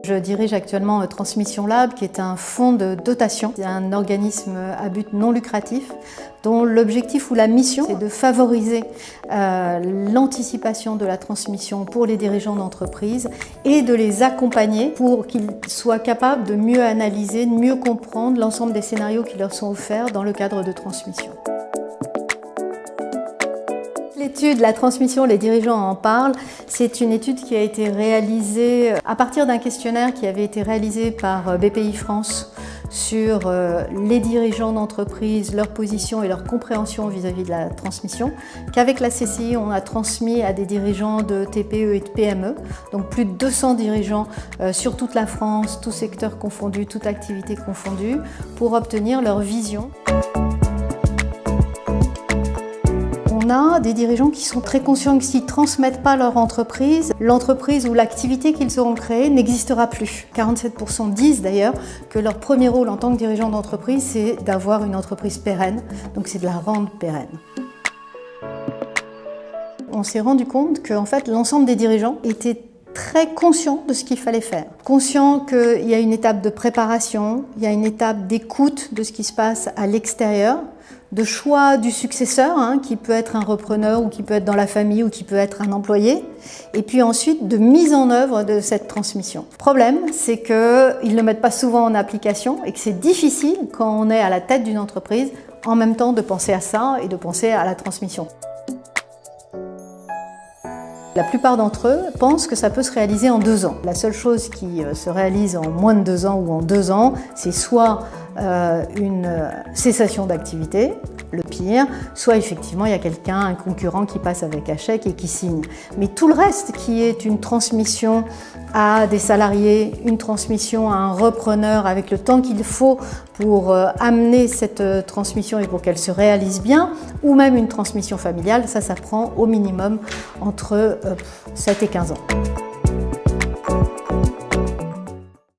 Je dirige actuellement Transmission Lab, qui est un fonds de dotation. C'est un organisme à but non lucratif dont l'objectif ou la mission est de favoriser l'anticipation de la transmission pour les dirigeants d'entreprise et de les accompagner pour qu'ils soient capables de mieux analyser, de mieux comprendre l'ensemble des scénarios qui leur sont offerts dans le cadre de transmission. L'étude La transmission, les dirigeants en parlent, c'est une étude qui a été réalisée à partir d'un questionnaire qui avait été réalisé par BPI France sur les dirigeants d'entreprise, leur position et leur compréhension vis-à-vis de la transmission, qu'avec la CCI, on a transmis à des dirigeants de TPE et de PME, donc plus de 200 dirigeants sur toute la France, tous secteurs confondus, toute activité confondue, pour obtenir leur vision. On a des dirigeants qui sont très conscients que s'ils ne transmettent pas leur entreprise, l'entreprise ou l'activité qu'ils auront créée n'existera plus. 47% disent d'ailleurs que leur premier rôle en tant que dirigeant d'entreprise, c'est d'avoir une entreprise pérenne, donc c'est de la rendre pérenne. On s'est rendu compte que en fait, l'ensemble des dirigeants étaient très conscients de ce qu'il fallait faire. Conscients qu'il y a une étape de préparation, il y a une étape d'écoute de ce qui se passe à l'extérieur, de choix du successeur, qui peut être un repreneur ou qui peut être dans la famille ou qui peut être un employé, et puis ensuite de mise en œuvre de cette transmission. Le problème, c'est qu'ils ne le mettent pas souvent en application et que c'est difficile quand on est à la tête d'une entreprise en même temps de penser à ça et de penser à la transmission. La plupart d'entre eux pensent que ça peut se réaliser en 2 ans. La seule chose qui se réalise en moins de 2 ans ou en 2 ans, c'est soit une cessation d'activité, le pire, soit effectivement il y a quelqu'un, un concurrent qui passe avec un chèque et qui signe. Mais tout le reste qui est une transmission à des salariés, une transmission à un repreneur avec le temps qu'il faut pour amener cette transmission et pour qu'elle se réalise bien, ou même une transmission familiale, ça prend au minimum entre 7 et 15 ans.